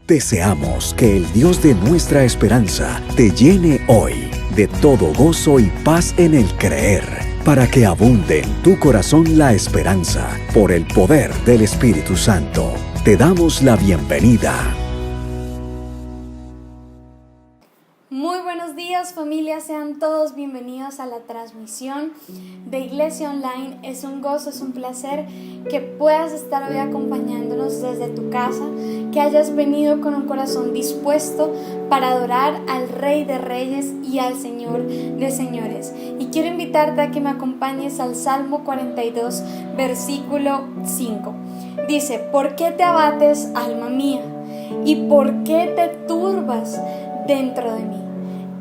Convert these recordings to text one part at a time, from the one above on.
Deseamos que el Dios de nuestra esperanza te llene hoy de todo gozo y paz en el creer, para que abunde en tu corazón la esperanza por el poder del Espíritu Santo. Te damos la bienvenida. Muy buenos días, familia, sean todos bienvenidos a la transmisión de Iglesia Online. Es un gozo, es un placer que puedas estar hoy acompañándonos desde tu casa, que hayas venido con un corazón dispuesto para adorar al Rey de Reyes y al Señor de Señores. Y quiero invitarte a que me acompañes al Salmo 42, versículo 5. Dice: ¿por qué te abates, alma mía? ¿Y por qué te turbas dentro de mí?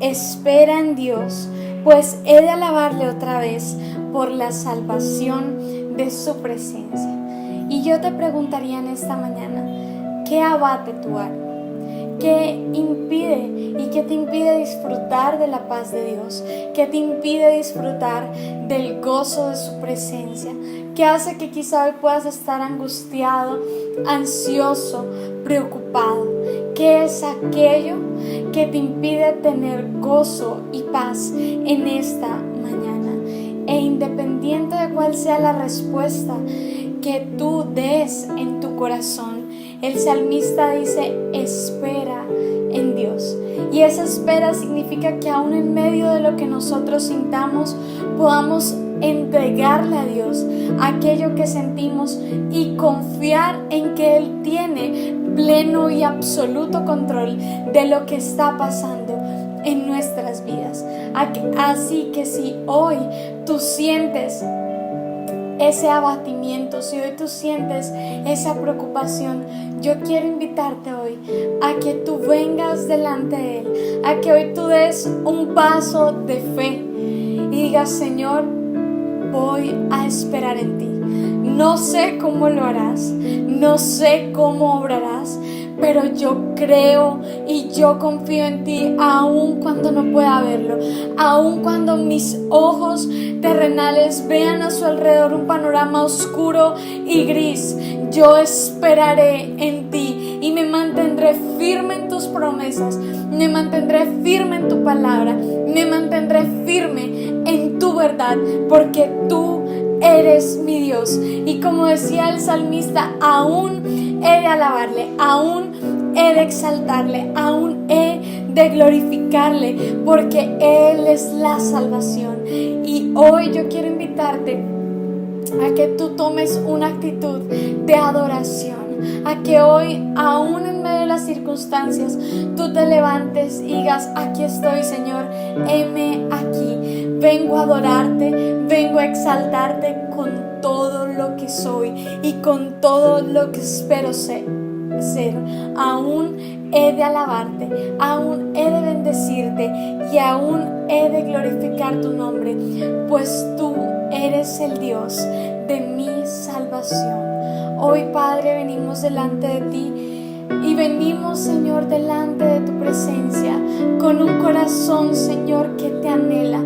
Espera en Dios, pues he de alabarle otra vez por la salvación de su presencia. Y yo te preguntaría en esta mañana, ¿qué abate tu alma? ¿Qué impide y qué te impide disfrutar de la paz de Dios? ¿Qué te impide disfrutar del gozo de su presencia? ¿Qué hace que quizá hoy puedas estar angustiado, ansioso, preocupado? ¿Qué es aquello que te impide tener gozo y paz en esta mañana? E independiente de cuál sea la respuesta que tú des en tu corazón, el salmista dice: espera en Dios. Y esa espera significa que aún en medio de lo que nosotros sintamos, podamos entregarle a Dios aquello que sentimos y confiar en que Él tiene pleno y absoluto control de lo que está pasando en nuestras vidas. Así que si hoy tú sientes ese abatimiento, si hoy tú sientes esa preocupación, yo quiero invitarte hoy a que tú vengas delante de Él, a que hoy tú des un paso de fe y digas: Señor, voy a esperar en ti. No sé cómo lo harás, no sé cómo obrarás, pero yo creo y yo confío en ti, aun cuando no pueda verlo, aun cuando mis ojos terrenales vean a su alrededor un panorama oscuro y gris. Yo esperaré en ti y me mantendré firme en tus promesas, me mantendré firme en tu palabra, me mantendré firme en tu verdad, porque tú eres mi Dios. Y como decía el salmista, aún he de alabarle, aún he de exaltarle, aún he de glorificarle, porque Él es la salvación. Y hoy yo quiero invitarte a que tú tomes una actitud de adoración, a que hoy, aún en medio de las circunstancias, tú te levantes y digas: aquí estoy, Señor, heme aquí, vengo a adorarte, vengo a exaltarte con todo lo que soy y con todo lo que espero ser. Aún he de alabarte, aún he de bendecirte y aún he de glorificar tu nombre, pues tú eres el Dios de mi salvación. Hoy, Padre, venimos delante de ti y venimos, Señor, delante de tu presencia con un corazón, Señor, que te anhela,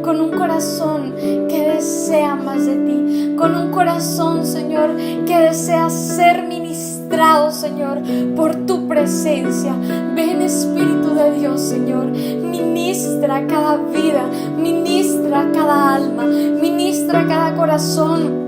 con un corazón que desea más de ti, con un corazón, Señor, que desea ser ministrado, Señor, por tu presencia. Ven, Espíritu de Dios, Señor, ministra cada vida, ministra cada alma, ministra cada corazón.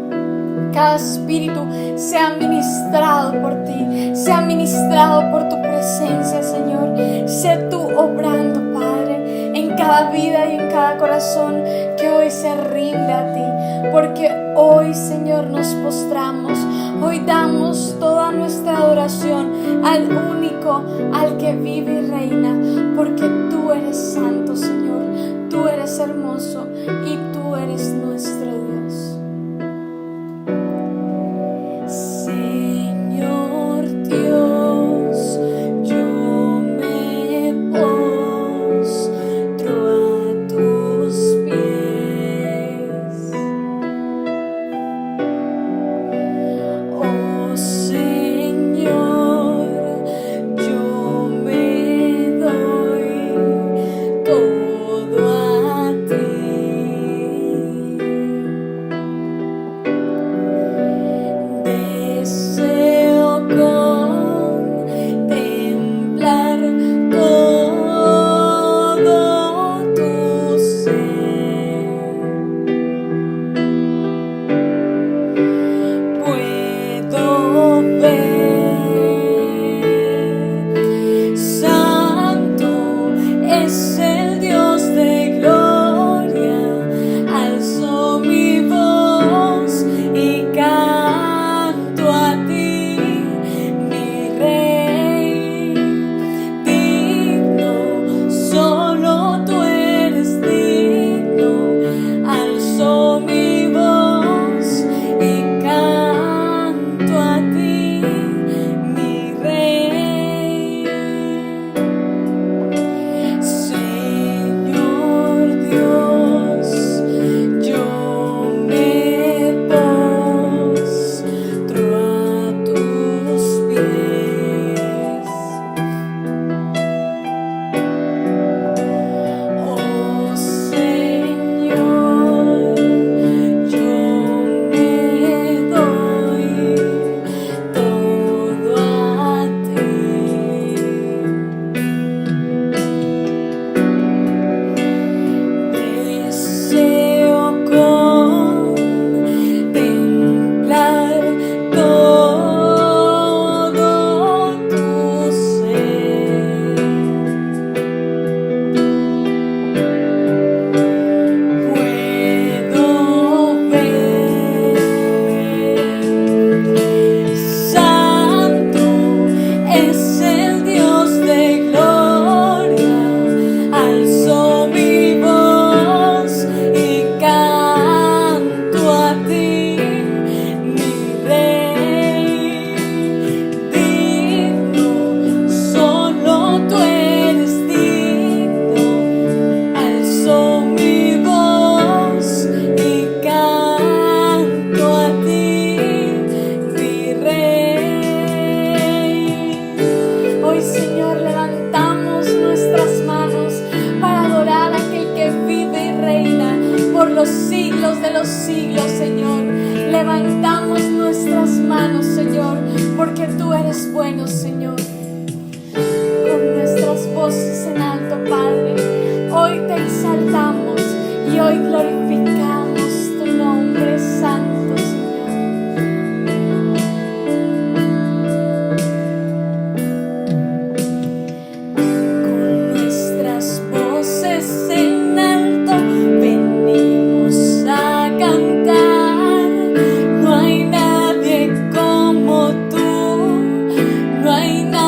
Cada espíritu sea ministrado por ti, sea ministrado por tu presencia, Señor. Sé tú obrando, Padre, en cada vida y en cada corazón que hoy se rinde a ti, porque hoy, Señor, nos postramos, hoy damos toda nuestra adoración al único, al que vive y reina, porque tú eres santo, Señor, tú eres hermoso y tú eres nuestro Dios. Todo a ti. tú eres bueno, Señor. Con nuestras voces en alto, Padre, hoy te exaltamos y hoy glorificamos tu nombre santo, Señor. Con nuestras voces en alto venimos a cantar. No hay nadie como tú, no hay nadie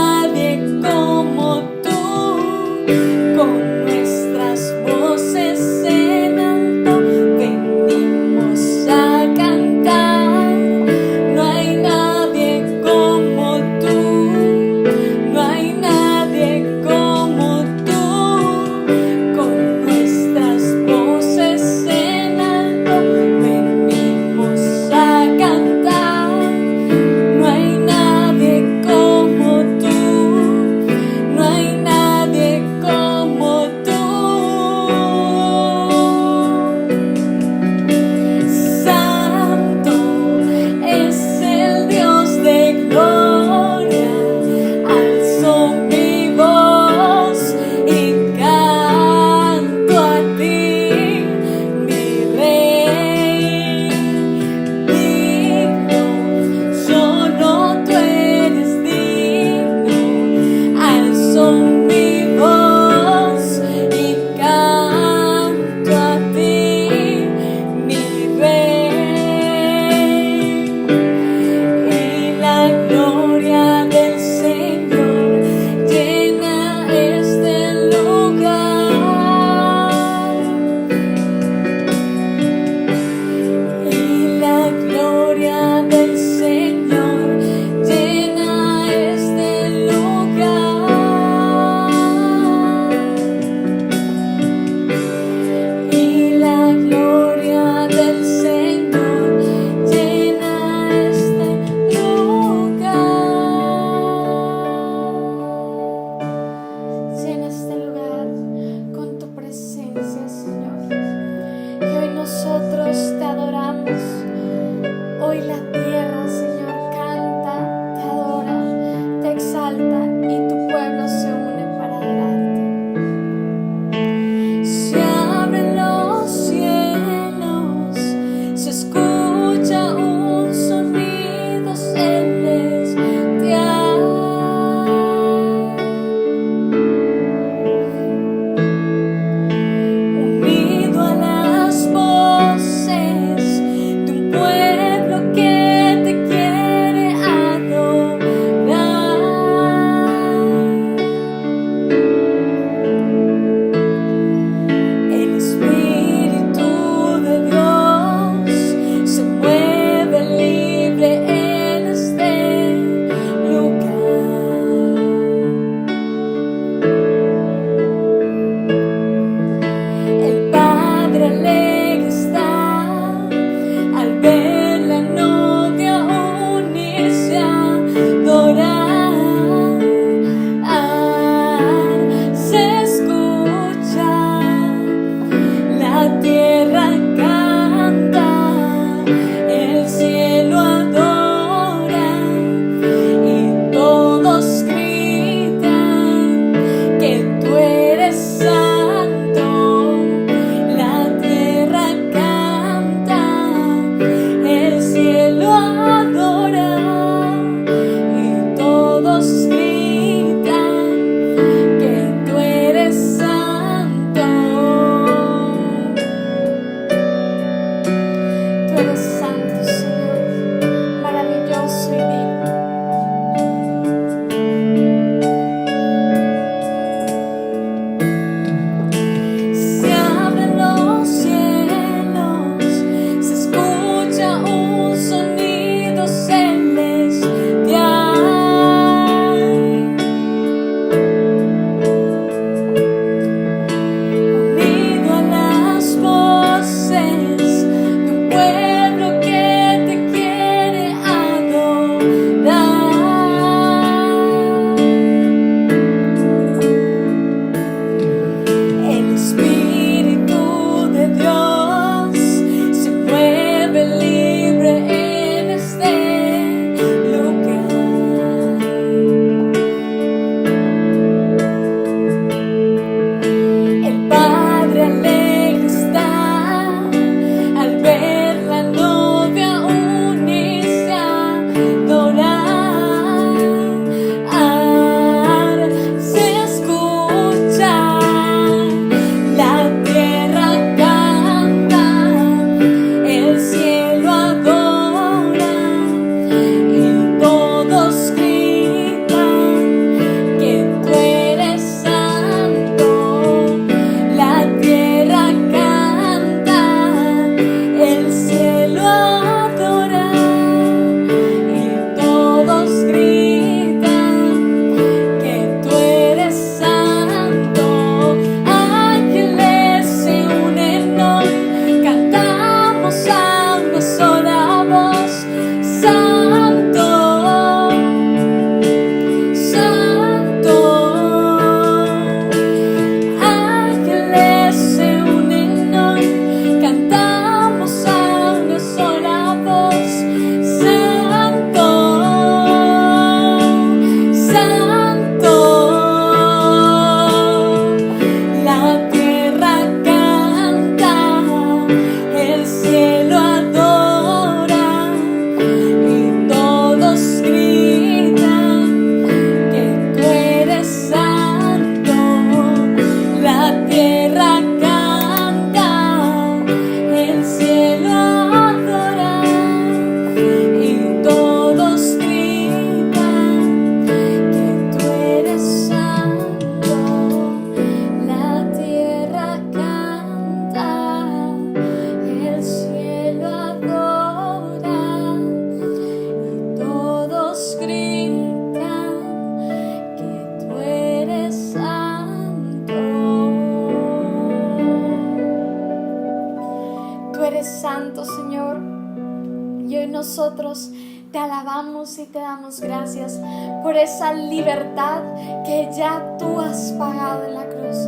nosotros te alabamos y te damos gracias por esa libertad que ya tú has pagado en la cruz.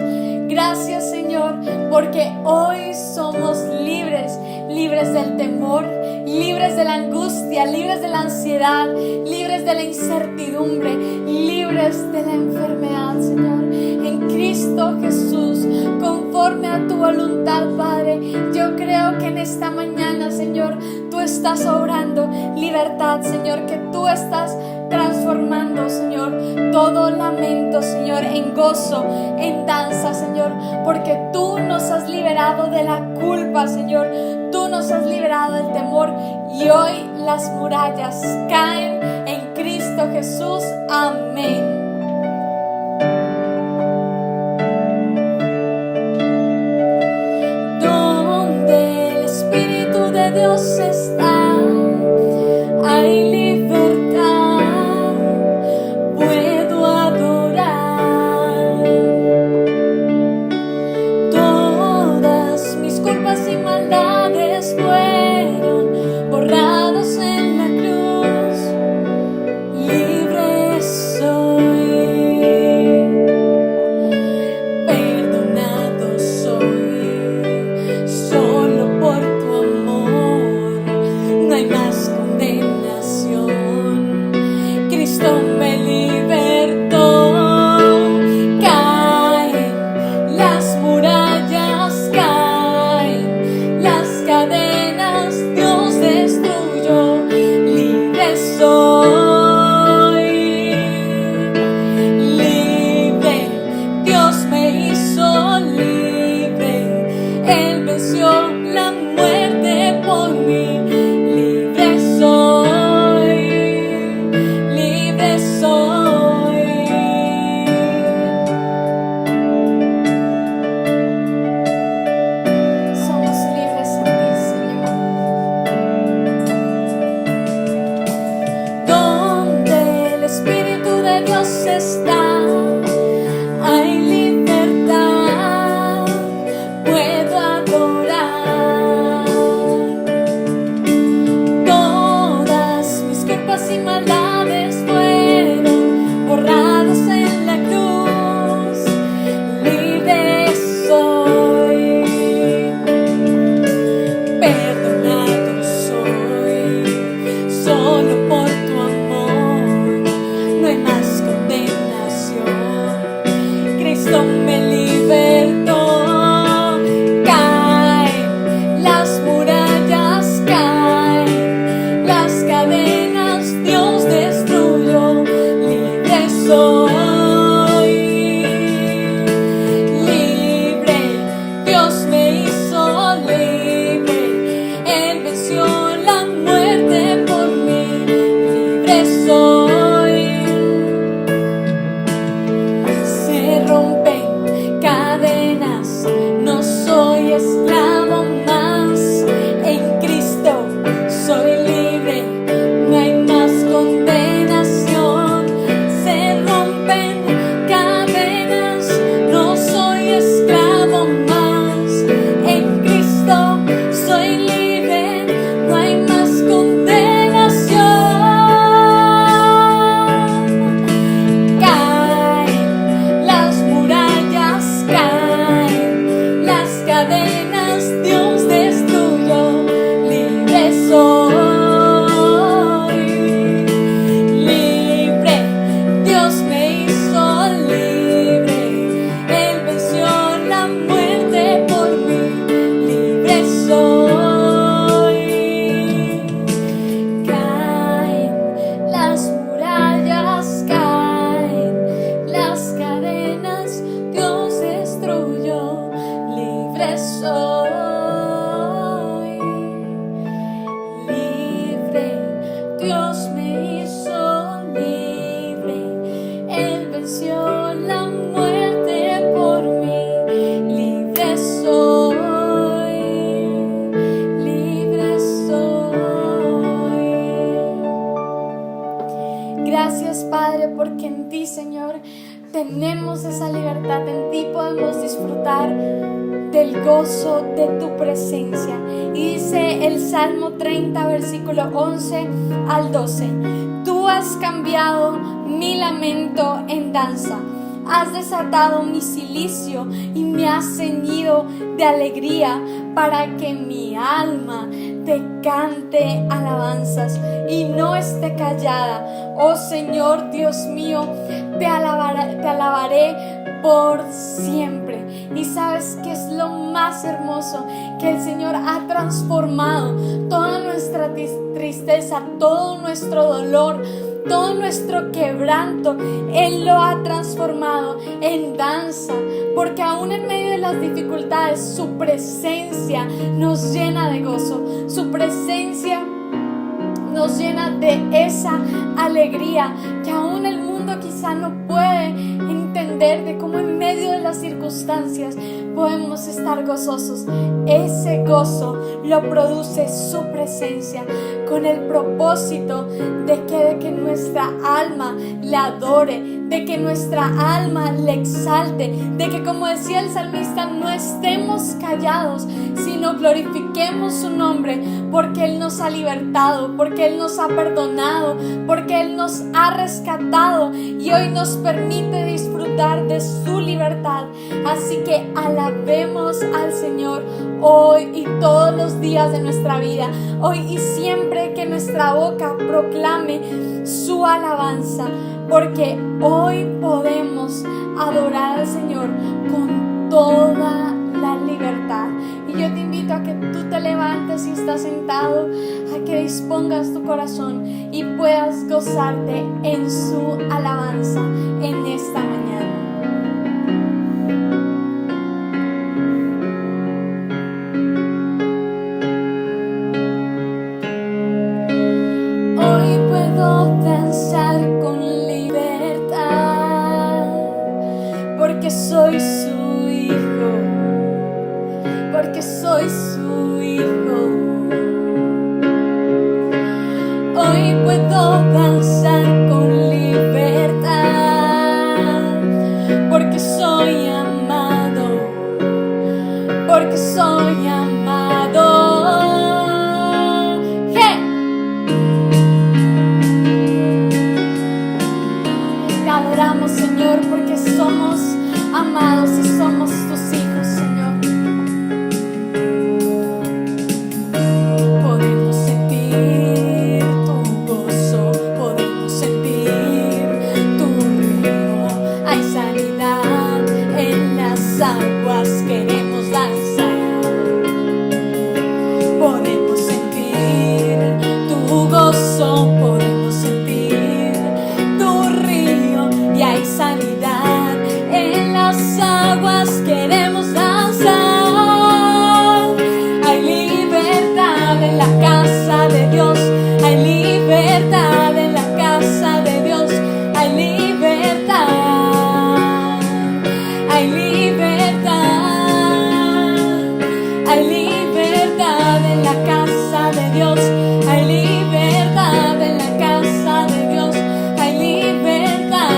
Gracias, Señor, porque hoy somos libres, libres del temor, libres de la angustia, libres de la ansiedad, libres de la incertidumbre, libres de la enfermedad, Señor. En Cristo Jesús, conforme a tu voluntad, Padre, yo creo que en esta mañana, Señor, tú estás obrando libertad, Señor, que tú estás transformando, Señor, todo lamento, Señor, en gozo, en danza, Señor, porque tú nos has liberado de la culpa, Señor, tú nos has liberado del temor y hoy las murallas caen en Cristo Jesús. Amén. Donde el Espíritu de Dios está, hay libertad, puedo adorar. Todas mis culpas y maldades fueron borrados en la cruz, libre soy, perdonado soy, solo por tu amor, no hay más condenación. Cristo me libertó, caen las murallas, caen las cadenas, Dios destruyó, libre soy, libre, Dios me hizo libre, Él venció la muerte por mí, libre soy, libre soy. Somos libres en ti, Señor. Donde el Espíritu de Dios está, hay libertad, puedo adorar. Todas mis culpas y maldades fueron borrados en la cruz, libre soy, perdonado soy, solo por tu amor, no hay más condenación. Cristo me libertó, caen las murallas, caen las cadenas, Dios destruyó, libre soy, libre, Dios me hizo libre, Él venció la muerte por mí, libre soy. Se rompen cadenas, no soy esclavo más, en Cristo soy libre, no hay más condenación. Se rompen cadenas, no soy esclavo más, en Cristo soy libre, no hay más condenación. Caen las murallas, caen las cadenas, Dios destruyó, libre soy, libre, Dios me hizo libre, Él venció la muerte por mí, libre soy. Caen las murallas, caen las cadenas, Dios destruyó, libre soy, libre, Dios me hizo libre, Él venció la muerte por mí, libre soy, libre soy. Gracias, Padre, porque en ti, Señor, tenemos esa libertad, en ti podemos disfrutar del gozo de tu presencia. Y dice el Salmo 30, versículo 11 al 12: Tú has cambiado mi lamento en danza, has desatado mi cilicio y me has ceñido de alegría, para que mi alma te cante alabanzas y no esté callada. Oh Señor Dios mío, te alabaré por siempre. Y sabes que es lo más hermoso, que el Señor ha transformado toda nuestra tristeza, todo nuestro dolor, todo nuestro quebranto. Él lo ha transformado en danza, porque aún en medio de las dificultades, su presencia nos llena de gozo, su presencia nos llena de esa alegría que aún el mundo quizá no puede entender, de cómo en medio de las circunstancias podemos estar gozosos. Ese gozo lo produce su presencia, con el propósito de que nuestra alma le adore, de que nuestra alma le exalte, de que, como decía el salmista, no estemos callados, sino glorifiquemos su nombre, porque Él nos ha libertado, porque Él nos ha perdonado, porque Él nos ha rescatado y hoy nos permite disfrutar de su libertad. Así que alabemos al Señor hoy y todos los días de nuestra vida, hoy y siempre que nuestra boca proclame su alabanza, porque hoy podemos adorar al Señor con toda la libertad. Y yo te invito a que tú te levantes si estás sentado, a que dispongas tu corazón y puedas gozarte en su alabanza en esta mañana. Hoy puedo danzar con libertad, porque soy su hijo, porque soy su hijo. Hoy puedo danzar con libertad, porque soy amado, porque soy amado. ¡Hey! Te adoramos, Señor, porque somos amados y somos tus hijos, Señor. Podemos sentir tu gozo, podemos sentir tu río. Hay sanidad en las aguas, queremos danzar. Podemos sentir tu gozo, podemos sentir tu río, y hay sanidad en las aguas, queremos danzar. Hay libertad en la casa de Dios, hay libertad en la casa de Dios, hay libertad, hay libertad, hay libertad en la casa de Dios, hay libertad en la casa de Dios, hay libertad,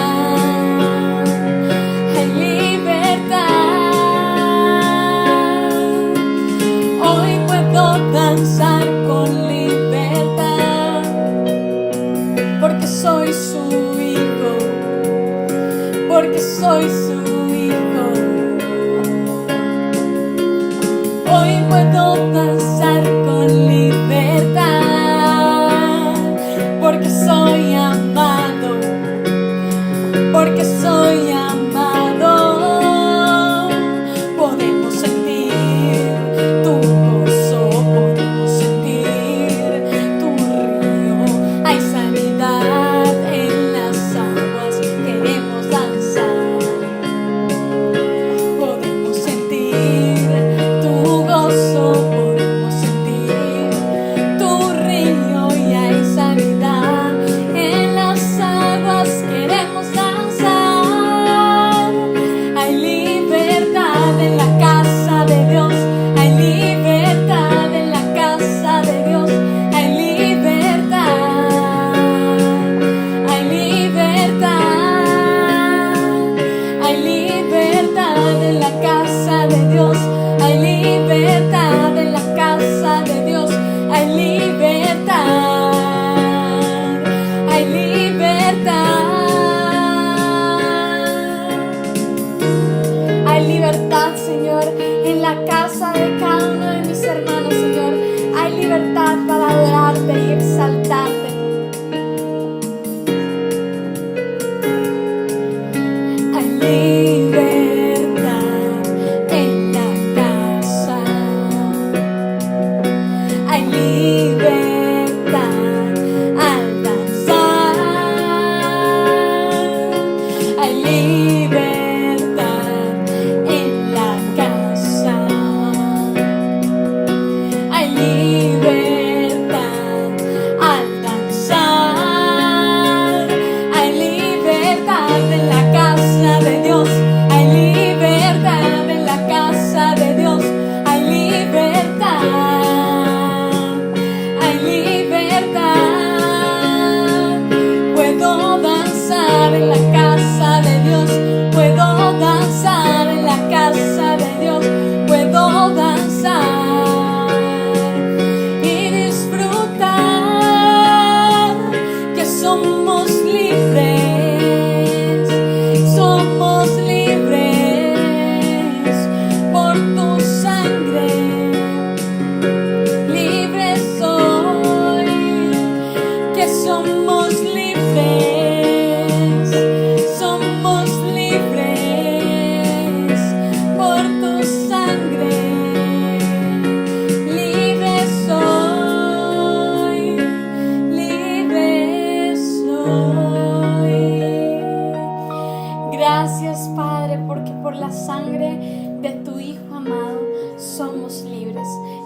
hay libertad. Hoy puedo danzar con libertad, porque soy su hijo, porque soy su hijo. Hoy puedo danzar con libertad, porque soy amado, porque soy amado. Podemos sentir tu gozo, podemos sentir tu río. Hay sanidad en las aguas, queremos danzar. Podemos sentir tu gozo, podemos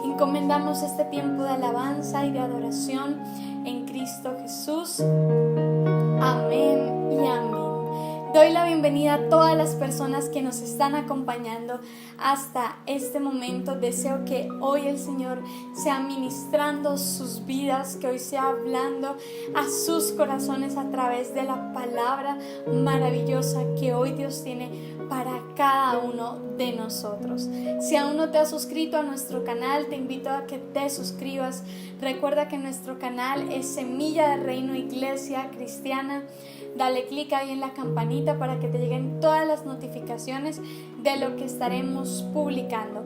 Encomendamos este tiempo de alabanza y de adoración en Cristo Jesús. Amén y amén. Doy la bienvenida a todas las personas que nos están acompañando hasta este momento. Deseo que hoy el Señor sea ministrando sus vidas, que hoy sea hablando a sus corazones a través de la palabra maravillosa que hoy Dios tiene para cada uno de nosotros. Si aún no te has suscrito a nuestro canal, te invito a que te suscribas. Recuerda que nuestro canal es Semilla de Reino Iglesia Cristiana. Dale clic ahí en la campanita para que te lleguen todas las notificaciones de lo que estaremos publicando.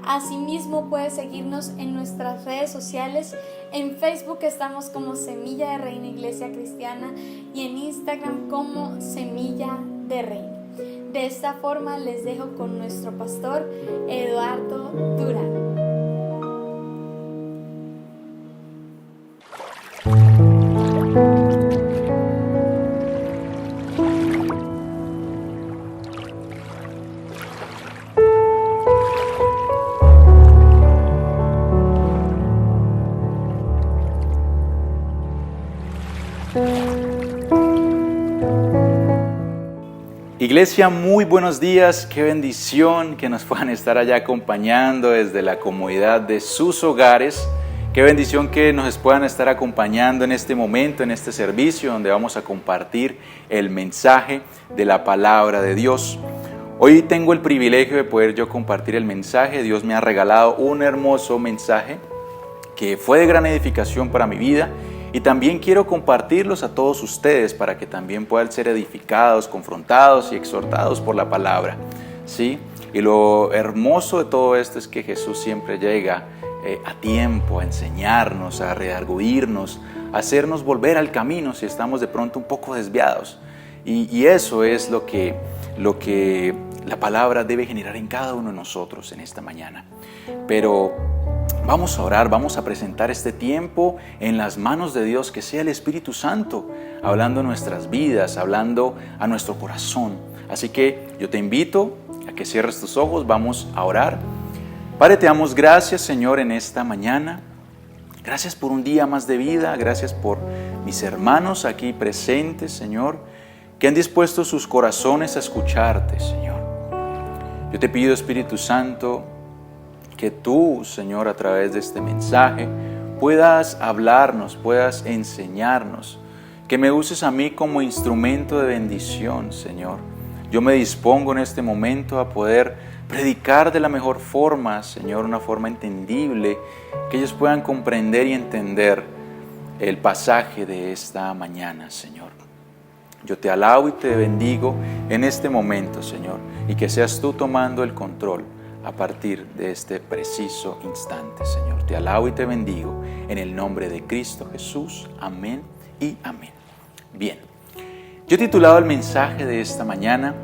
Asimismo, puedes seguirnos en nuestras redes sociales. En Facebook estamos como Semilla de Reino Iglesia Cristiana y en Instagram como Semilla de Reino. De esta forma les dejo con nuestro pastor Eduardo Durán. Iglesia, muy buenos días, qué bendición que nos puedan estar allá acompañando desde la comodidad de sus hogares. Qué bendición que nos puedan estar acompañando en este momento, en este servicio donde vamos a compartir el mensaje de la palabra de Dios. Hoy tengo el privilegio de poder yo compartir el mensaje. Dios me ha regalado un hermoso mensaje que fue de gran edificación para mi vida. Y también quiero compartirlos a todos ustedes para que también puedan ser edificados, confrontados y exhortados por la palabra, ¿sí? Y lo hermoso de todo esto es que Jesús siempre llega a tiempo a enseñarnos, a redarguirnos, a hacernos volver al camino si estamos de pronto un poco desviados. Y eso es lo que la palabra debe generar en cada uno de nosotros en esta mañana. Pero vamos a orar, vamos a presentar este tiempo en las manos de Dios, que sea el Espíritu Santo hablando en nuestras vidas, hablando a nuestro corazón. Así que yo te invito a que cierres tus ojos, vamos a orar. Padre, te damos gracias, Señor, en esta mañana. Gracias por un día más de vida, gracias por mis hermanos aquí presentes, Señor, que han dispuesto sus corazones a escucharte, Señor. Yo te pido, Espíritu Santo, que tú, Señor, a través de este mensaje puedas hablarnos, puedas enseñarnos, que me uses a mí como instrumento de bendición, Señor. Yo me dispongo en este momento a poder predicar de la mejor forma, Señor, una forma entendible, que ellos puedan comprender y entender el pasaje de esta mañana, Señor. Yo te alabo y te bendigo en este momento, Señor, y que seas tú tomando el control a partir de este preciso instante, Señor. Te alabo y te bendigo en el nombre de Cristo Jesús. Amén y amén. Bien, yo he titulado el mensaje de esta mañana,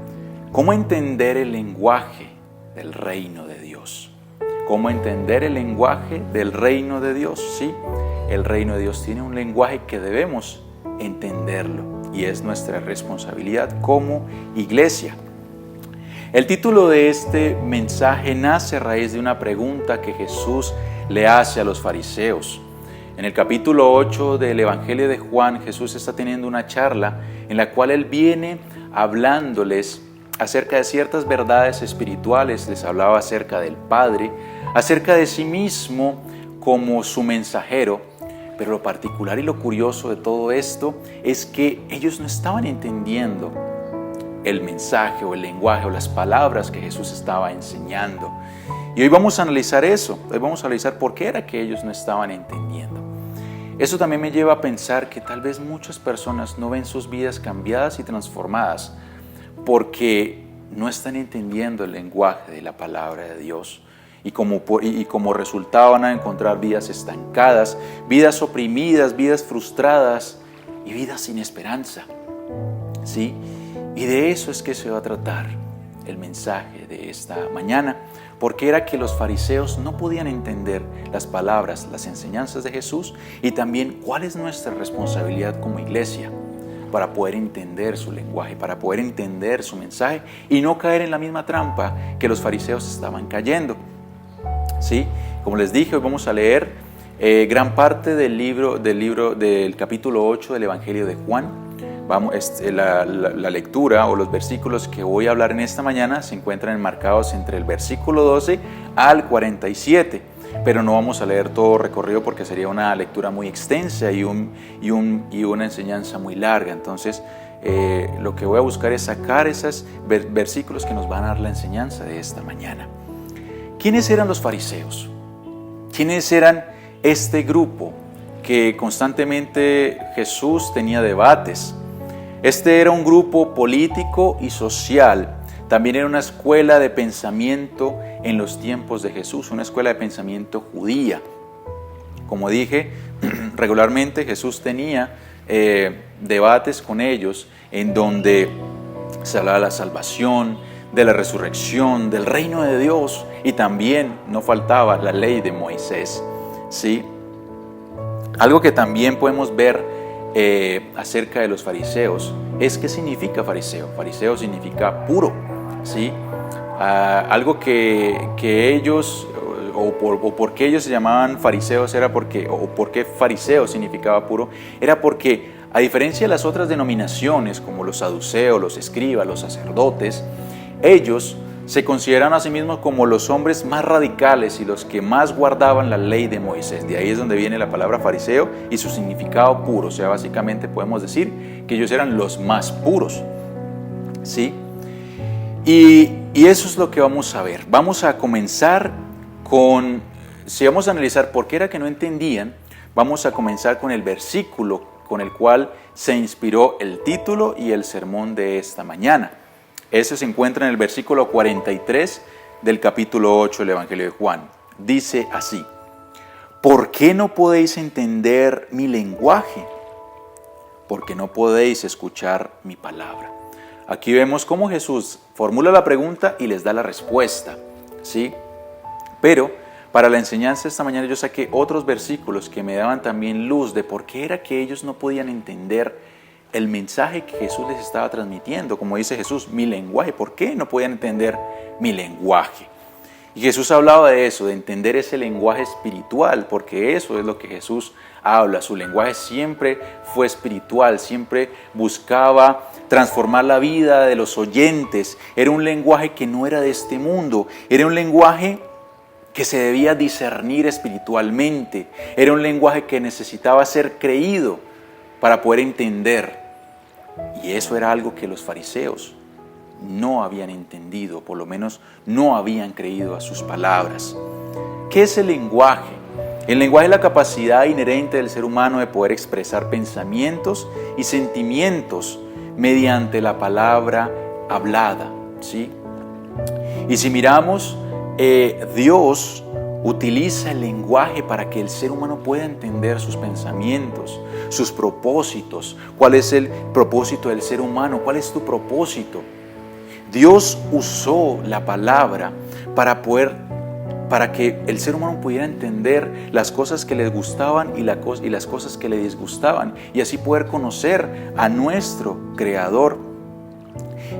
¿cómo entender el lenguaje del reino de Dios? ¿Cómo entender el lenguaje del reino de Dios? Sí, el reino de Dios tiene un lenguaje que debemos entenderlo. y es nuestra responsabilidad como iglesia. El título de este mensaje nace a raíz de una pregunta que Jesús le hace a los fariseos. En el capítulo 8 del Evangelio de Juan, Jesús está teniendo una charla en la cual Él viene hablándoles acerca de ciertas verdades espirituales, les hablaba acerca del Padre, acerca de sí mismo como su mensajero, pero lo particular y lo curioso de todo esto es que ellos no estaban entendiendo el mensaje o el lenguaje o las palabras que Jesús estaba enseñando. Y hoy vamos a analizar eso, hoy vamos a analizar por qué era que ellos no estaban entendiendo. Eso también me lleva a pensar que tal vez muchas personas no ven sus vidas cambiadas y transformadas porque no están entendiendo el lenguaje de la palabra de Dios. Y como resultado van a encontrar vidas estancadas, vidas oprimidas, vidas frustradas y vidas sin esperanza. ¿Sí? Y de eso es que se va a tratar el mensaje de esta mañana, porque era que los fariseos no podían entender las palabras, las enseñanzas de Jesús y también cuál es nuestra responsabilidad como iglesia para poder entender su lenguaje, para poder entender su mensaje y no caer en la misma trampa que los fariseos estaban cayendo. ¿Sí? Como les dije, hoy vamos a leer gran parte del capítulo 8 del Evangelio de Juan. La lectura o los versículos que voy a hablar en esta mañana se encuentran enmarcados entre el versículo 12 al 47, pero no vamos a leer todo recorrido porque sería una lectura muy extensa y una enseñanza muy larga. Entonces, lo que voy a buscar es sacar esos versículos que nos van a dar la enseñanza de esta mañana. ¿Quiénes eran los fariseos? ¿Quiénes eran este grupo que constantemente Jesús tenía debates? Este era un grupo político y social. También era una escuela de pensamiento en los tiempos de Jesús, una escuela de pensamiento judía. Como dije, regularmente Jesús tenía debates con ellos en donde se hablaba de la salvación, de la resurrección, del reino de Dios y también no faltaba la ley de Moisés. ¿Sí? Algo que también podemos ver acerca de los fariseos es qué significa fariseo. Fariseo significa puro, ¿sí? Algo que ellos o por qué ellos se llamaban fariseos era porque, o por qué fariseo significaba puro, era porque a diferencia de las otras denominaciones como los saduceos, los escribas, los sacerdotes, ellos se consideran a sí mismos como los hombres más radicales y los que más guardaban la ley de Moisés. De ahí es donde viene la palabra fariseo y su significado puro. O sea, básicamente podemos decir que ellos eran los más puros. ¿Sí? Y eso es lo que vamos a ver. Vamos a comenzar si vamos a analizar por qué era que no entendían, vamos a comenzar con el versículo con el cual se inspiró el título y el sermón de esta mañana. Ese se encuentra en el versículo 43 del capítulo 8 del Evangelio de Juan. Dice así: ¿por qué no podéis entender mi lenguaje? Porque no podéis escuchar mi palabra. Aquí vemos cómo Jesús formula la pregunta y les da la respuesta, ¿sí? Pero para la enseñanza esta mañana yo saqué otros versículos que me daban también luz de por qué era que ellos no podían entender el mensaje que Jesús les estaba transmitiendo. Como dice Jesús, mi lenguaje. ¿Por qué no podían entender mi lenguaje? Y Jesús hablaba de eso, de entender ese lenguaje espiritual, porque eso es lo que Jesús habla. Su lenguaje siempre fue espiritual, siempre buscaba transformar la vida de los oyentes. Era un lenguaje que no era de este mundo, era un lenguaje que se debía discernir espiritualmente, era un lenguaje que necesitaba ser creído para poder entender. Y eso era algo que los fariseos no habían entendido, por lo menos no habían creído a sus palabras. ¿Qué es el lenguaje? El lenguaje es la capacidad inherente del ser humano de poder expresar pensamientos y sentimientos mediante la palabra hablada, ¿sí? Y si miramos, Dios utiliza el lenguaje para que el ser humano pueda entender sus pensamientos, sus propósitos. ¿Cuál es el propósito del ser humano? ¿Cuál es tu propósito? Dios usó la palabra para para que el ser humano pudiera entender las cosas que les gustaban y las cosas que le disgustaban, y así poder conocer a nuestro Creador.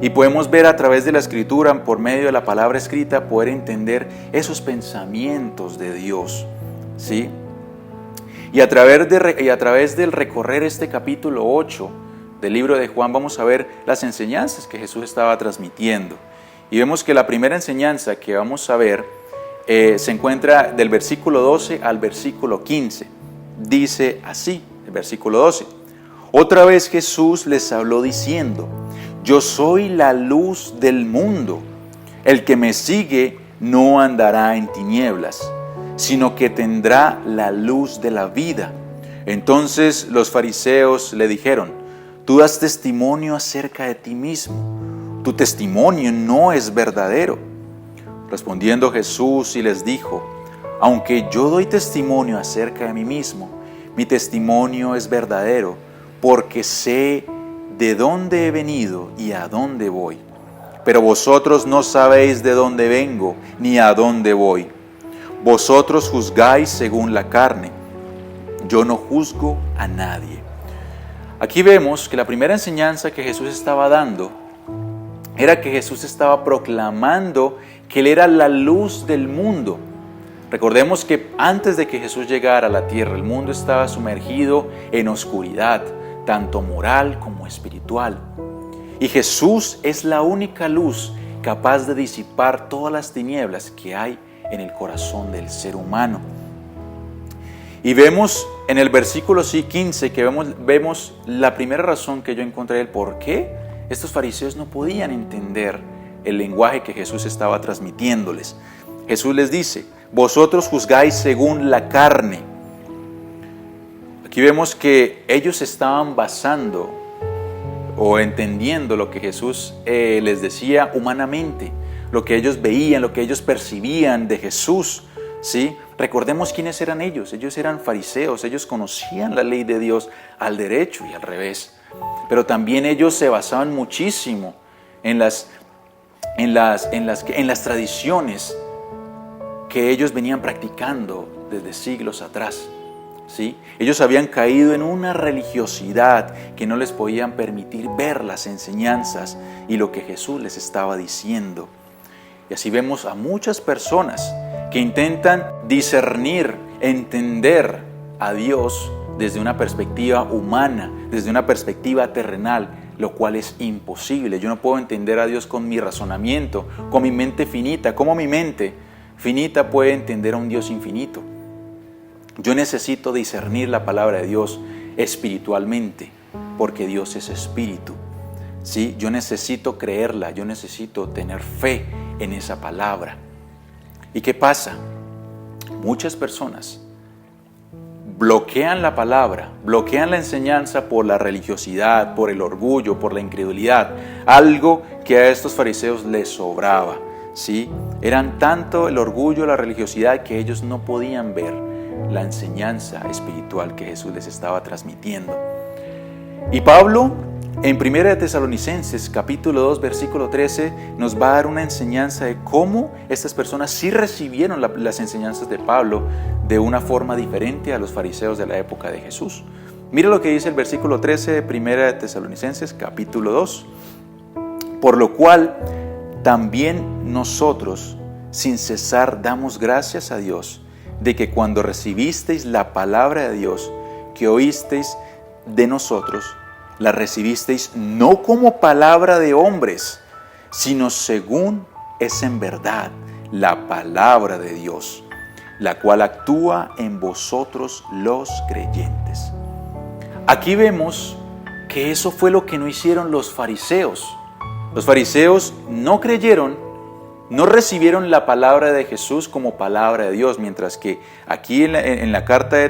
Y podemos ver a través de la Escritura, por medio de la palabra escrita, poder entender esos pensamientos de Dios, ¿sí? Y a través del recorrer este capítulo 8 del libro de Juan, vamos a ver las enseñanzas que Jesús estaba transmitiendo. Y vemos que la primera enseñanza que vamos a ver se encuentra del versículo 12 al versículo 15. Dice así, el versículo 12. Otra vez Jesús les habló diciendo: yo soy la luz del mundo. El que me sigue no andará en tinieblas, sino que tendrá la luz de la vida. Entonces los fariseos le dijeron: tú das testimonio acerca de ti mismo. Tu testimonio no es verdadero. Respondiendo Jesús y les dijo: aunque yo doy testimonio acerca de mí mismo, mi testimonio es verdadero, porque sé de dónde he venido y a dónde voy. Pero vosotros no sabéis de dónde vengo ni a dónde voy. Vosotros juzgáis según la carne. Yo no juzgo a nadie. Aquí vemos que la primera enseñanza que Jesús estaba dando era que Jesús estaba proclamando que Él era la luz del mundo. Recordemos que antes de que Jesús llegara a la tierra, el mundo estaba sumergido en oscuridad, tanto moral como espiritual. Y Jesús es la única luz capaz de disipar todas las tinieblas que hay en el corazón del ser humano. Y vemos en el versículo 15 que vemos la primera razón que yo encontré del por qué estos fariseos no podían entender el lenguaje que Jesús estaba transmitiéndoles. Jesús les dice: vosotros juzgáis según la carne. Aquí vemos que ellos estaban basando o entendiendo lo que Jesús les decía humanamente, lo que ellos veían, lo que ellos percibían de Jesús, ¿sí? Recordemos quiénes eran ellos. Ellos eran fariseos, ellos conocían la ley de Dios al derecho y al revés. Pero también ellos se basaban muchísimo en las tradiciones que ellos venían practicando desde siglos atrás, ¿sí? Ellos habían caído en una religiosidad que no les podían permitir ver las enseñanzas y lo que Jesús les estaba diciendo. Y así vemos a muchas personas que intentan discernir, entender a Dios desde una perspectiva humana, desde una perspectiva terrenal, lo cual es imposible. Yo no puedo entender a Dios con mi razonamiento, con mi mente finita. ¿Cómo mi mente finita puede entender a un Dios infinito? Yo necesito discernir la palabra de Dios espiritualmente, porque Dios es espíritu, ¿sí? Yo necesito creerla, yo necesito tener fe en esa palabra. ¿Y qué pasa? Muchas personas bloquean la palabra, bloquean la enseñanza por la religiosidad, por el orgullo, por la incredulidad, algo que a estos fariseos les sobraba, ¿sí? Eran tanto el orgullo, la religiosidad, que ellos no podían ver la enseñanza espiritual que Jesús les estaba transmitiendo. Y Pablo, en 1 Tesalonicenses, capítulo 2, versículo 13, nos va a dar una enseñanza de cómo estas personas sí recibieron las enseñanzas de Pablo de una forma diferente a los fariseos de la época de Jesús. Mira lo que dice el versículo 13 de 1 Tesalonicenses, capítulo 2. Por lo cual, también nosotros, sin cesar, damos gracias a Dios de que cuando recibisteis la palabra de Dios que oísteis de nosotros, la recibisteis no como palabra de hombres, sino según es en verdad la palabra de Dios, la cual actúa en vosotros los creyentes. Aquí vemos que eso fue lo que no hicieron los fariseos. Los fariseos no creyeron, no recibieron la palabra de Jesús como palabra de Dios, mientras que aquí en la carta de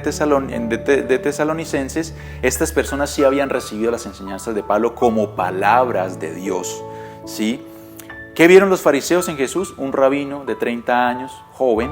Tesalonicenses, estas personas sí habían recibido las enseñanzas de Pablo como palabras de Dios, ¿sí? ¿Qué vieron los fariseos en Jesús? Un rabino de 30 años, joven,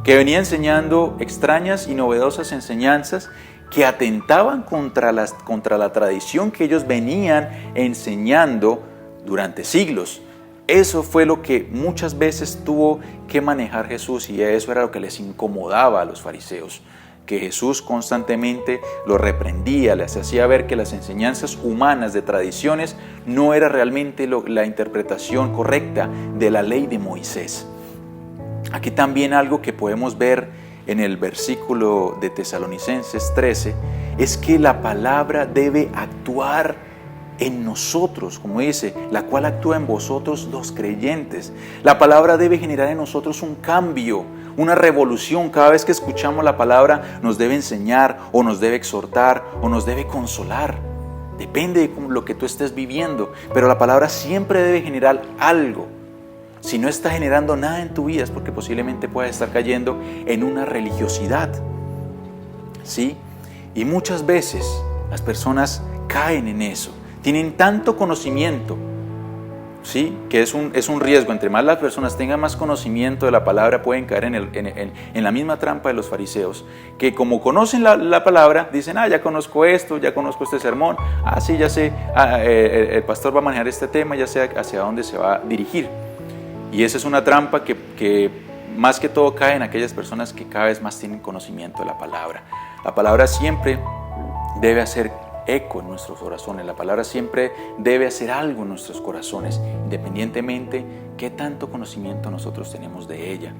que venía enseñando extrañas y novedosas enseñanzas que atentaban contra la tradición que ellos venían enseñando durante siglos. Eso fue lo que muchas veces tuvo que manejar Jesús, y eso era lo que les incomodaba a los fariseos, que Jesús constantemente los reprendía, les hacía ver que las enseñanzas humanas de tradiciones no era realmente la interpretación correcta de la ley de Moisés. Aquí también algo que podemos ver en el versículo de Tesalonicenses 13 es que la palabra debe actuar en nosotros, como dice, la cual actúa en vosotros los creyentes. La palabra debe generar en nosotros un cambio, una revolución. Cada vez que escuchamos la palabra nos debe enseñar, o nos debe exhortar, o nos debe consolar. Depende de lo que tú estés viviendo, pero la palabra siempre debe generar algo. Si no está generando nada en tu vida, es porque posiblemente puedas estar cayendo en una religiosidad, ¿sí? Y muchas veces las personas caen en eso. Tienen tanto conocimiento, ¿sí? Que es un riesgo. Entre más las personas tengan más conocimiento de la palabra, pueden caer en la misma trampa de los fariseos, que como conocen la palabra, dicen, ya conozco esto, ya conozco este sermón, sí, ya sé, el pastor va a manejar este tema, ya sé hacia dónde se va a dirigir. Y esa es una trampa que más que todo cae en aquellas personas que cada vez más tienen conocimiento de la palabra. La palabra siempre debe hacer eco en nuestros corazones. La palabra siempre debe hacer algo en nuestros corazones, independientemente qué tanto conocimiento nosotros tenemos de ella.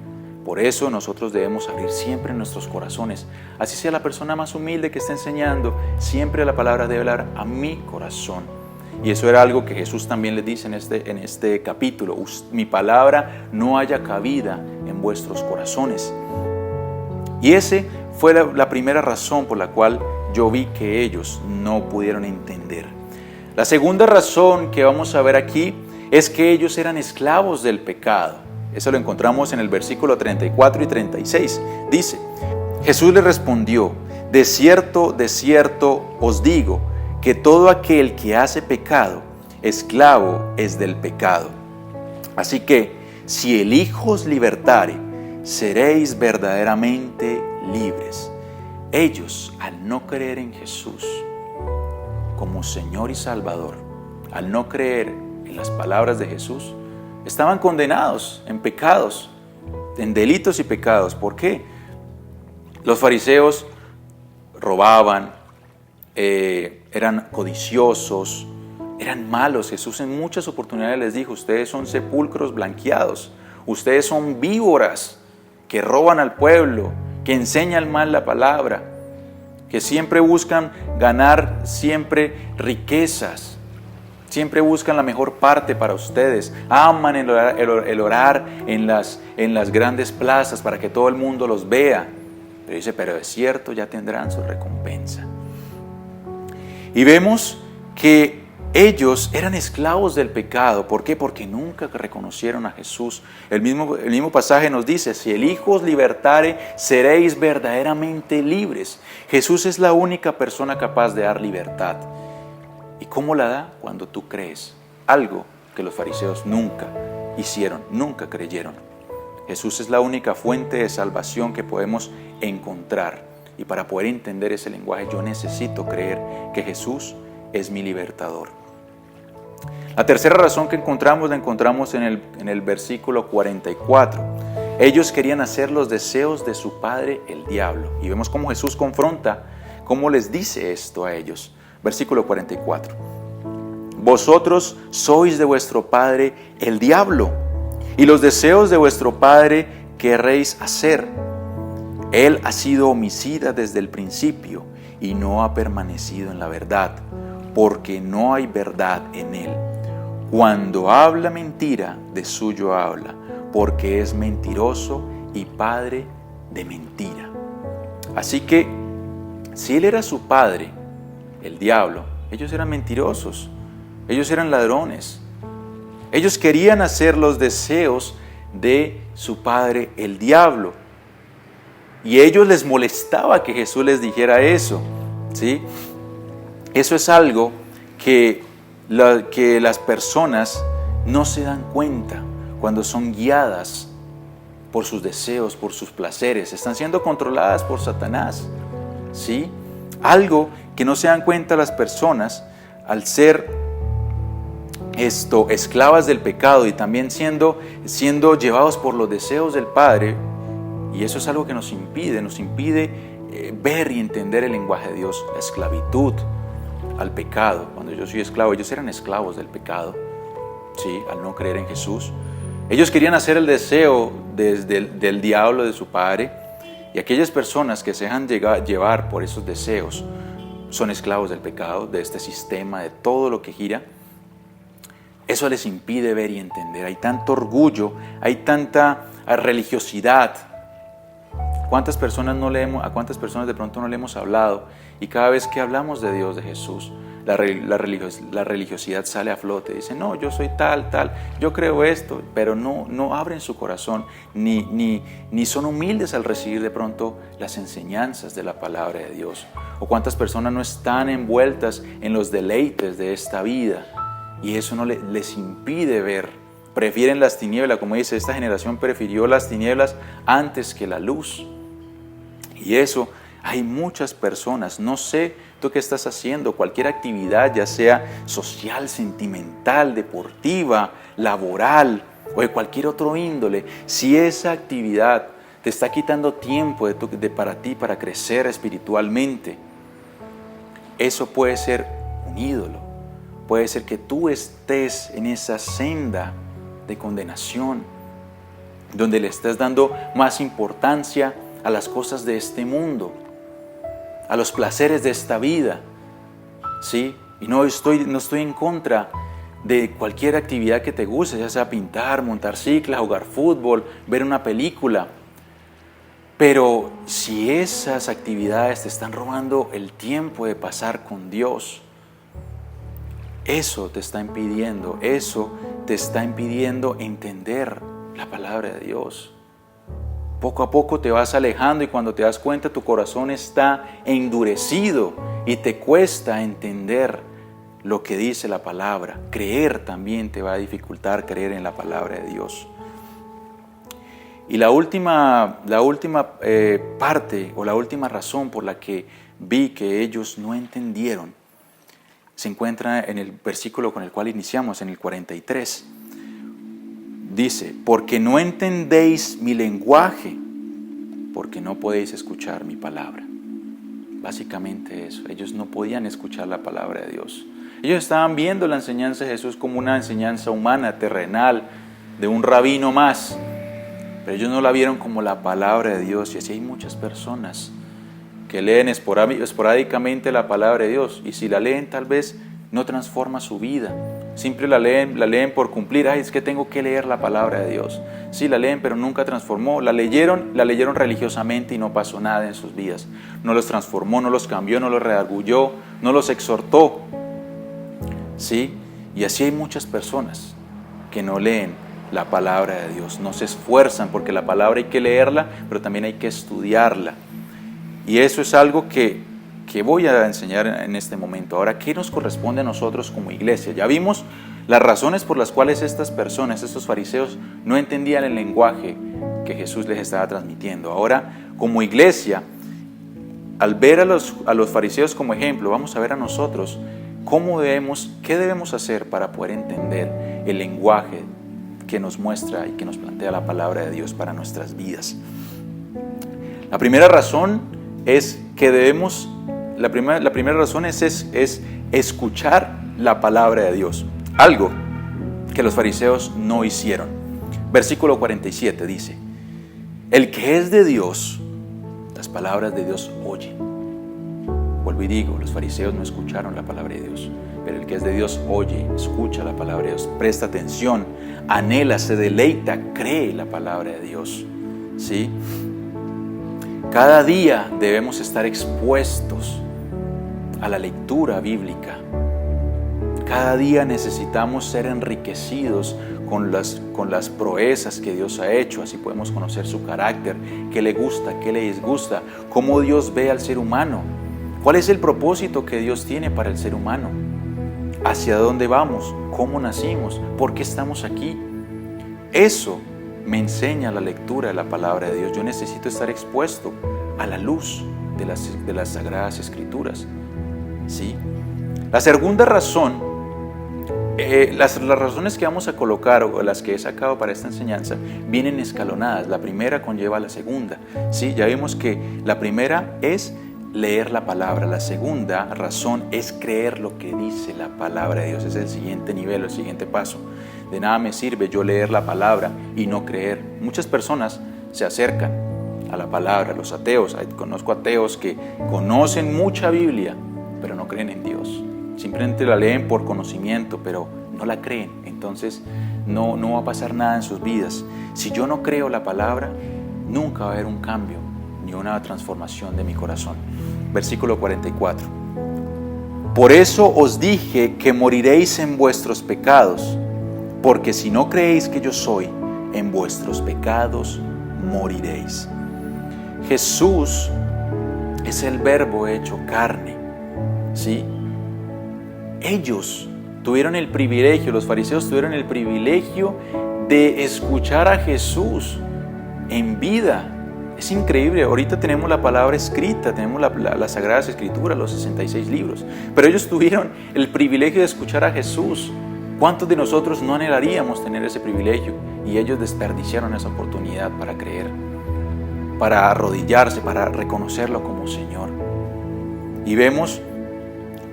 Por eso nosotros debemos abrir siempre nuestros corazones. Así sea la persona más humilde que esté enseñando, siempre la palabra debe hablar a mi corazón. Y eso era algo que Jesús también les dice en este capítulo: mi palabra no haya cabida en vuestros corazones. Y esa fue la primera razón por la cual yo vi que ellos no pudieron entender. La segunda razón que vamos a ver aquí es que ellos eran esclavos del pecado. Eso lo encontramos en el versículo 34 y 36. Dice: Jesús les respondió: de cierto os digo, que todo aquel que hace pecado, esclavo es del pecado. Así que, si el Hijo os libertare, seréis verdaderamente libres. Ellos, al no creer en Jesús como Señor y Salvador, al no creer en las palabras de Jesús, estaban condenados en pecados, en delitos y pecados. ¿Por qué? Los fariseos robaban, eran codiciosos, eran malos. Jesús en muchas oportunidades les dijo: ustedes son sepulcros blanqueados, ustedes son víboras que roban al pueblo, que enseñan mal la palabra, que siempre buscan ganar riquezas, siempre buscan la mejor parte para ustedes, aman el orar en las grandes plazas para que todo el mundo los vea. Pero dice: pero de cierto ya tendrán su recompensa. Y vemos que ellos eran esclavos del pecado. ¿Por qué? Porque nunca reconocieron a Jesús. El mismo pasaje nos dice: si el Hijo os libertare, seréis verdaderamente libres. Jesús es la única persona capaz de dar libertad. ¿Y cómo la da? Cuando tú crees. Algo que los fariseos nunca hicieron, nunca creyeron. Jesús es la única fuente de salvación que podemos encontrar. Y para poder entender ese lenguaje, yo necesito creer que Jesús es mi libertador. La tercera razón que encontramos, la encontramos en el versículo 44. Ellos querían hacer los deseos de su padre, el diablo. Y vemos cómo Jesús confronta, cómo les dice esto a ellos. Versículo 44. Vosotros sois de vuestro padre, el diablo, y los deseos de vuestro padre querréis hacer. Él ha sido homicida desde el principio y no ha permanecido en la verdad, porque no hay verdad en él. Cuando habla mentira, de suyo habla, porque es mentiroso y padre de mentira. Así que, si él era su padre, el diablo, ellos eran mentirosos, ellos eran ladrones. Ellos querían hacer los deseos de su padre, el diablo. Y a ellos les molestaba que Jesús les dijera eso, ¿sí? Eso es algo que las personas no se dan cuenta cuando son guiadas por sus deseos, por sus placeres. Están siendo controladas por Satanás, ¿sí? Algo que no se dan cuenta las personas al ser esclavas del pecado y también siendo llevados por los deseos del Padre. Y eso es algo que nos impide ver y entender el lenguaje de Dios, la esclavitud al pecado. Cuando yo soy esclavo, ellos eran esclavos del pecado, ¿sí? Al no creer en Jesús. Ellos querían hacer el deseo del diablo, de su padre, y aquellas personas que se dejan llevar por esos deseos son esclavos del pecado, de este sistema, de todo lo que gira. Eso les impide ver y entender. Hay tanto orgullo, hay tanta religiosidad. ¿A cuántas personas de pronto no le hemos hablado? Y cada vez que hablamos de Dios, de Jesús, la religiosidad sale a flote. Dicen, no, yo soy tal, yo creo esto, pero no abren su corazón, ni son humildes al recibir de pronto las enseñanzas de la palabra de Dios. O cuántas personas no están envueltas en los deleites de esta vida, y eso no les impide ver. Prefieren las tinieblas, como dice, esta generación prefirió las tinieblas antes que la luz. Y eso, hay muchas personas, no sé tú qué estás haciendo, cualquier actividad, ya sea social, sentimental, deportiva, laboral o de cualquier otro índole, si esa actividad te está quitando tiempo para ti, para crecer espiritualmente, eso puede ser un ídolo. Puede ser que tú estés en esa senda de condenación, donde le estés dando más importancia a las cosas de este mundo, a los placeres de esta vida, ¿sí? Y no estoy en contra de cualquier actividad que te guste, ya sea pintar, montar cicla, jugar fútbol, ver una película. Pero si esas actividades te están robando el tiempo de pasar con Dios, eso te está impidiendo entender la palabra de Dios. Poco a poco te vas alejando y cuando te das cuenta tu corazón está endurecido y te cuesta entender lo que dice la palabra. Creer también te va a dificultar creer en la palabra de Dios. Y la última parte o la última razón por la que vi que ellos no entendieron se encuentra en el versículo con el cual iniciamos, en el 43. Dice, porque no entendéis mi lenguaje, porque no podéis escuchar mi palabra. Básicamente eso, ellos no podían escuchar la palabra de Dios. Ellos estaban viendo la enseñanza de Jesús como una enseñanza humana, terrenal, de un rabino más, pero ellos no la vieron como la palabra de Dios. Y así hay muchas personas que leen esporádicamente la palabra de Dios, y si la leen tal vez no transforma su vida, siempre la leen por cumplir. Es que tengo que leer la palabra de Dios. Sí, la leen, pero nunca transformó. La leyeron religiosamente y no pasó nada en sus vidas. No los transformó, no los cambió, no los redarguyó, no los exhortó. ¿Sí? Y así hay muchas personas que no leen la palabra de Dios, no se esfuerzan, porque la palabra hay que leerla, pero también hay que estudiarla. Y eso es algo que voy a enseñar en este momento. Ahora, ¿qué nos corresponde a nosotros como iglesia? Ya vimos las razones por las cuales estas personas, estos fariseos, no entendían el lenguaje que Jesús les estaba transmitiendo. Ahora, como iglesia, al ver a los fariseos como ejemplo, vamos a ver a nosotros qué debemos hacer para poder entender el lenguaje que nos muestra y que nos plantea la palabra de Dios para nuestras vidas. La primera razón es escuchar la palabra de Dios, algo que los fariseos no hicieron. Versículo 47 dice, el que es de Dios, las palabras de Dios oye. Vuelvo y digo, los fariseos no escucharon la palabra de Dios, pero el que es de Dios oye, escucha la palabra de Dios, presta atención, anhela, se deleita, cree la palabra de Dios. ¿Sí? Cada día debemos estar expuestos a la lectura bíblica. Cada día necesitamos ser enriquecidos con las proezas que Dios ha hecho. Así podemos conocer su carácter, qué le gusta, qué le disgusta, cómo Dios ve al ser humano, cuál es el propósito que Dios tiene para el ser humano, hacia dónde vamos, cómo nacimos, por qué estamos aquí. Eso me enseña la lectura de la palabra de Dios. Yo necesito estar expuesto a la luz de las Sagradas Escrituras. ¿Sí? La segunda razón Las razones que vamos a colocar o las que he sacado para esta enseñanza vienen escalonadas. La primera conlleva a la segunda. ¿Sí? Ya vimos que la primera es leer la palabra. La segunda razón es creer lo que dice la palabra de Dios. Es el siguiente nivel, el siguiente paso. De nada me sirve yo leer la palabra y no creer. Muchas personas se acercan a la palabra, los ateos. Conozco ateos que conocen mucha Biblia, pero no creen en Dios. Simplemente la leen por conocimiento, pero no la creen. Entonces no va a pasar nada en sus vidas. Si yo no creo la palabra, nunca va a haber un cambio ni una transformación de mi corazón. Versículo 44. Por eso os dije que moriréis en vuestros pecados, porque si no creéis que yo soy, en vuestros pecados moriréis. Jesús es el Verbo hecho carne, ¿sí? Ellos tuvieron el privilegio, los fariseos tuvieron el privilegio de escuchar a Jesús en vida. Es increíble, ahorita tenemos la palabra escrita, tenemos las Sagradas Escrituras, los 66 libros, pero ellos tuvieron el privilegio de escuchar a Jesús. ¿Cuántos de nosotros no anhelaríamos tener ese privilegio? Y ellos desperdiciaron esa oportunidad para creer, para arrodillarse, para reconocerlo como Señor. Y vemos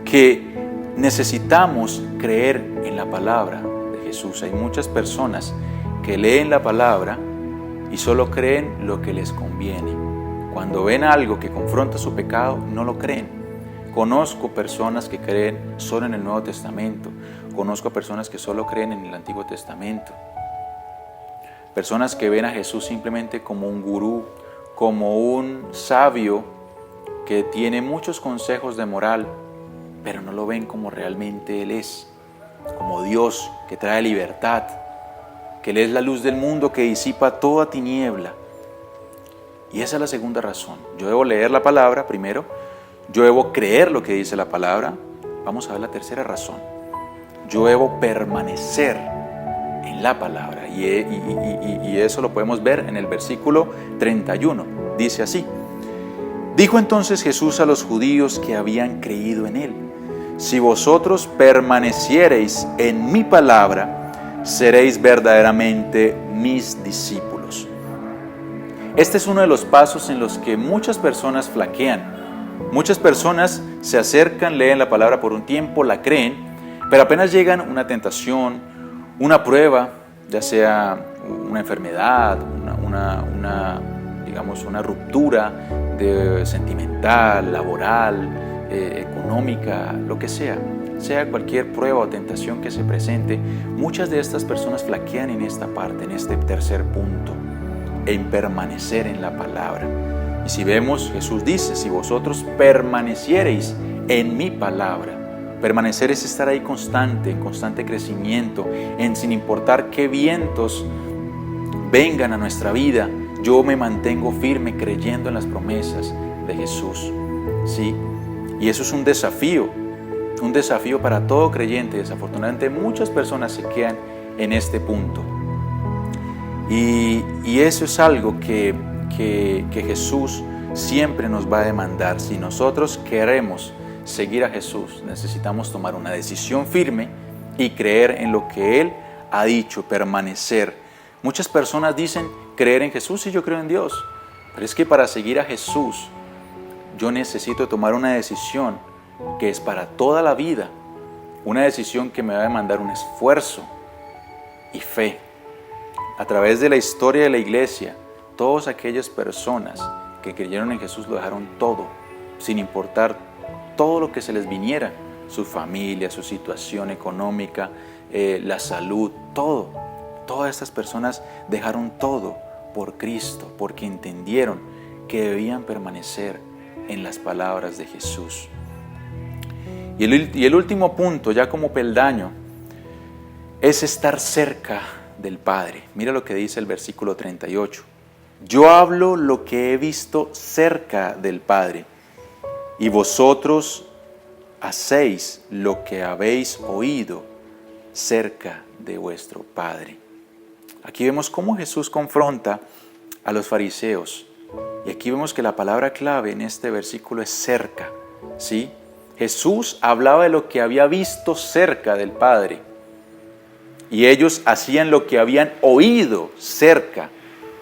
que necesitamos creer en la palabra de Jesús. Hay muchas personas que leen la palabra y solo creen lo que les conviene. Cuando ven algo que confronta su pecado, no lo creen. Conozco personas que creen solo en el Nuevo Testamento. Conozco a personas que solo creen en el Antiguo Testamento. Personas que ven a Jesús simplemente como un gurú, como un sabio que tiene muchos consejos de moral, pero no lo ven como realmente Él es, como Dios que trae libertad, que Él es la luz del mundo que disipa toda tiniebla. Y esa es la segunda razón. Yo debo leer la palabra primero, yo debo creer lo que dice la palabra. Vamos a ver la tercera razón. Yo debo permanecer en la palabra. Y eso lo podemos ver en el versículo 31. Dice así: dijo entonces Jesús a los judíos que habían creído en Él: si vosotros permaneciereis en mi palabra, seréis verdaderamente mis discípulos. Este es uno de los pasos en los que muchas personas flaquean. Muchas personas se acercan, leen la palabra por un tiempo, la creen, pero apenas llegan una tentación, una prueba, ya sea una enfermedad, una ruptura sentimental, laboral, económica, lo que sea cualquier prueba o tentación que se presente, muchas de estas personas flaquean en esta parte, en este tercer punto, en permanecer en la palabra. Y si vemos, Jesús dice: si vosotros permaneciereis en mi palabra. Permanecer es estar ahí constante, en constante crecimiento, sin importar qué vientos vengan a nuestra vida, yo me mantengo firme creyendo en las promesas de Jesús, ¿sí? Y eso es un desafío para todo creyente. Desafortunadamente muchas personas se quedan en este punto. Y eso es algo que Jesús siempre nos va a demandar. Si nosotros queremos seguir a Jesús, necesitamos tomar una decisión firme y creer en lo que Él ha dicho, permanecer. Muchas personas dicen creer en Jesús y yo creo en Dios, pero es que para seguir a Jesús yo necesito tomar una decisión que es para toda la vida, una decisión que me va a demandar un esfuerzo y fe. A través de la historia de la iglesia, todas aquellas personas que creyeron en Jesús lo dejaron todo, sin importar todo lo que se les viniera, su familia, su situación económica, la salud, todo. Todas estas personas dejaron todo por Cristo, porque entendieron que debían permanecer en las palabras de Jesús. Y el último punto, ya como peldaño, es estar cerca del Padre. Mira lo que dice el versículo 38. Yo hablo lo que he visto cerca del Padre, y vosotros hacéis lo que habéis oído cerca de vuestro Padre. Aquí vemos cómo Jesús confronta a los fariseos. Y aquí vemos que la palabra clave en este versículo es cerca, ¿sí? Jesús hablaba de lo que había visto cerca del Padre. y ellos hacían lo que habían oído cerca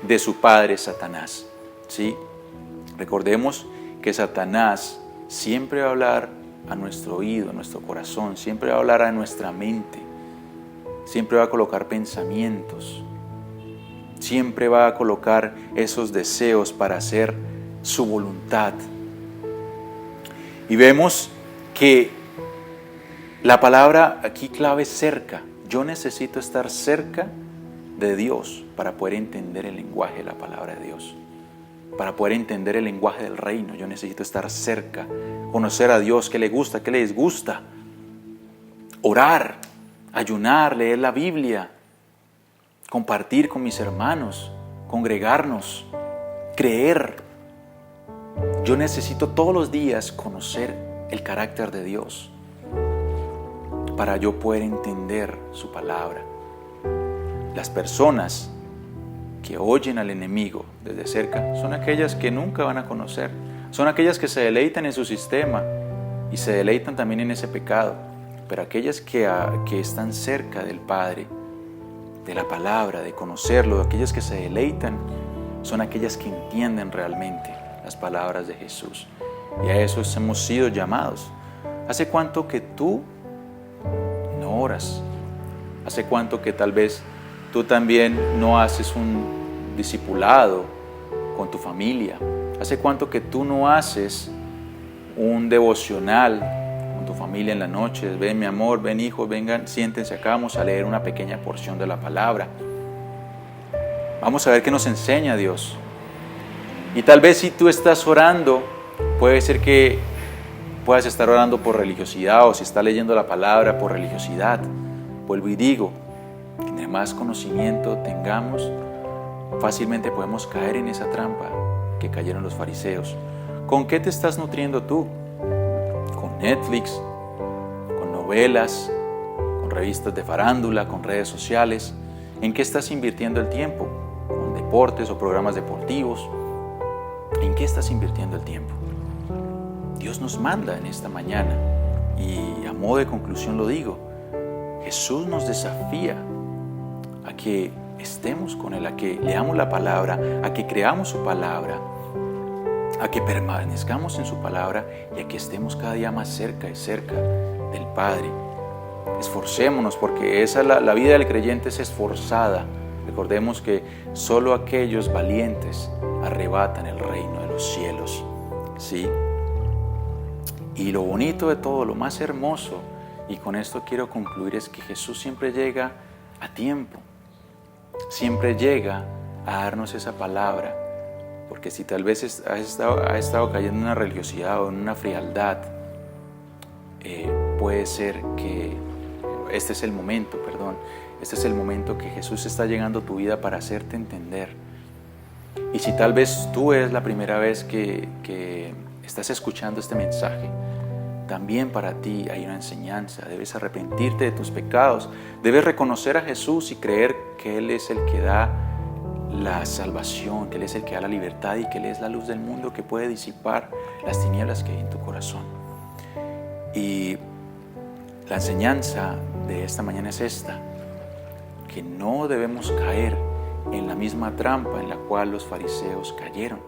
de su padre Satanás. ¿Sí? Recordemos que Satanás siempre va a hablar a nuestro oído, a nuestro corazón, siempre va a hablar a nuestra mente, siempre va a colocar pensamientos, siempre va a colocar esos deseos para hacer su voluntad. Y vemos que la palabra aquí clave es cerca. Yo necesito estar cerca de Dios para poder entender el lenguaje de la palabra de Dios. Para poder entender el lenguaje del reino, yo necesito estar cerca, conocer a Dios, qué le gusta, qué le disgusta, orar, ayunar, leer la Biblia, compartir con mis hermanos, congregarnos, creer. Yo necesito todos los días conocer el carácter de Dios para yo poder entender su palabra. Las personas que oyen al enemigo desde cerca son aquellas que nunca van a conocer, son aquellas que se deleitan en su sistema y se deleitan también en ese pecado, pero aquellas que están cerca del Padre, de la palabra, de conocerlo, aquellas que se deleitan, son aquellas que entienden realmente las palabras de Jesús, y a eso hemos sido llamados. ¿Hace cuánto que tú no oras? ¿Hace cuánto que tal vez tú también no haces un discipulado con tu familia? ¿Hace cuánto que tú no haces un devocional con tu familia en la noche? Ven, mi amor, ven, hijos, vengan, siéntense acá, vamos a leer una pequeña porción de la palabra. Vamos a ver qué nos enseña Dios. Y tal vez si tú estás orando, puede ser que puedas estar orando por religiosidad, o si estás leyendo la palabra por religiosidad. Vuelvo y digo, entre más conocimiento tengamos, fácilmente podemos caer en esa trampa que cayeron los fariseos. ¿Con qué te estás nutriendo tú? ¿Con Netflix? ¿Con novelas? ¿Con revistas de farándula? ¿Con redes sociales? ¿En qué estás invirtiendo el tiempo? ¿Con deportes o programas deportivos? ¿En qué estás invirtiendo el tiempo? Dios nos manda en esta mañana, y a modo de conclusión lo digo, Jesús nos desafía a que estemos con Él, a que leamos la palabra, a que creamos su palabra, a que permanezcamos en su palabra y a que estemos cada día más cerca y cerca del Padre. Esforcémonos, porque la vida del creyente es esforzada. Recordemos que solo aquellos valientes arrebatan el reino de los cielos. ¿Sí? Y lo bonito de todo, lo más hermoso, y con esto quiero concluir, es que Jesús siempre llega a tiempo. Siempre llega a darnos esa palabra, porque si tal vez has estado cayendo en una religiosidad o en una frialdad, puede ser que este es el momento que Jesús está llegando a tu vida para hacerte entender. Y si tal vez tú es la primera vez que estás escuchando este mensaje, también para ti hay una enseñanza. Debes arrepentirte de tus pecados, debes reconocer a Jesús y creer que Él es el que da la salvación, que Él es el que da la libertad y que Él es la luz del mundo que puede disipar las tinieblas que hay en tu corazón. Y la enseñanza de esta mañana es esta, que no debemos caer en la misma trampa en la cual los fariseos cayeron.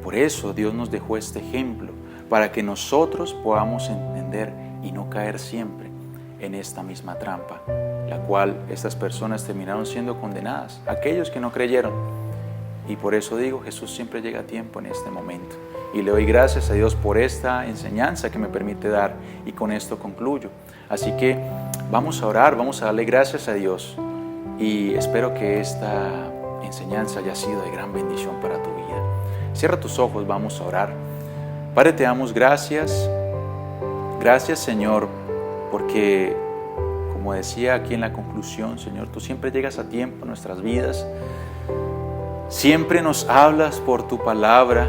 Por eso Dios nos dejó este ejemplo, para que nosotros podamos entender y no caer siempre en esta misma trampa, la cual estas personas terminaron siendo condenadas, aquellos que no creyeron. Y por eso digo, Jesús siempre llega a tiempo en este momento. Y le doy gracias a Dios por esta enseñanza que me permite dar, y con esto concluyo. Así que vamos a orar, vamos a darle gracias a Dios, y espero que esta enseñanza haya sido de gran bendición para tu vida. Cierra tus ojos, vamos a orar. Padre, te damos gracias. Gracias, Señor, porque, como decía aquí en la conclusión, Señor, tú siempre llegas a tiempo en nuestras vidas. Siempre nos hablas por tu palabra,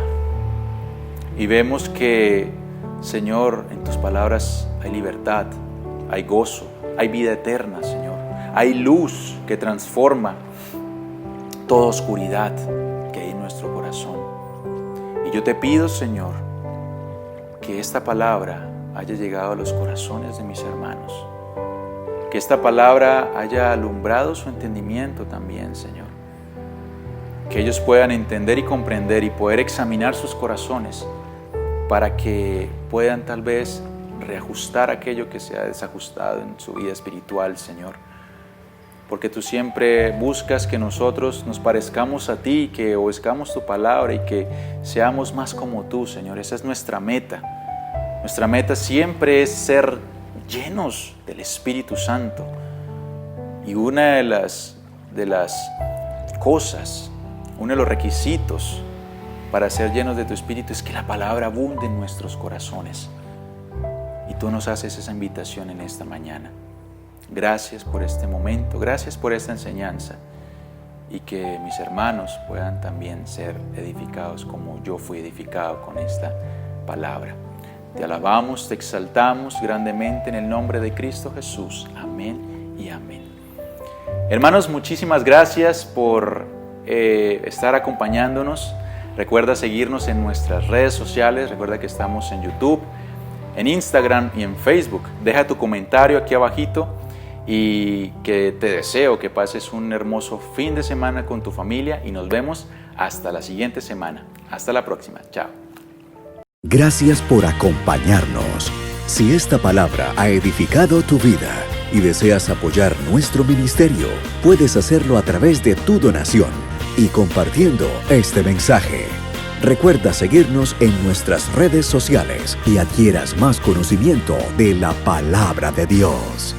y vemos que, Señor, en tus palabras hay libertad, hay gozo, hay vida eterna, Señor. Hay luz que transforma toda oscuridad que hay en nuestro corazón. Y yo te pido, Señor, que esta palabra haya llegado a los corazones de mis hermanos, Que esta palabra haya alumbrado su entendimiento también, Señor. Que ellos puedan entender y comprender y poder examinar sus corazones para que puedan tal vez reajustar aquello que se ha desajustado en su vida espiritual, Señor. Porque tú siempre buscas que nosotros nos parezcamos a ti, que obedezcamos tu palabra y que seamos más como tú, Señor. Esa es nuestra meta. Nuestra meta siempre es ser llenos del Espíritu Santo. Y una de las cosas, uno de los requisitos para ser llenos de tu Espíritu es que la palabra abunde en nuestros corazones. Y tú nos haces esa invitación en esta mañana. Gracias por este momento, gracias por esta enseñanza y que mis hermanos puedan también ser edificados como yo fui edificado con esta palabra. Te alabamos, te exaltamos grandemente en el nombre de Cristo Jesús. Amén y amén. Hermanos, muchísimas gracias por estar acompañándonos. Recuerda seguirnos en nuestras redes sociales, recuerda que estamos en YouTube, en Instagram y en Facebook. Deja tu comentario aquí abajito. Y que te deseo que pases un hermoso fin de semana con tu familia y nos vemos hasta la siguiente semana. Hasta la próxima. Chao. Gracias por acompañarnos. Si esta palabra ha edificado tu vida y deseas apoyar nuestro ministerio, puedes hacerlo a través de tu donación y compartiendo este mensaje. Recuerda seguirnos en nuestras redes sociales y adquieras más conocimiento de la palabra de Dios.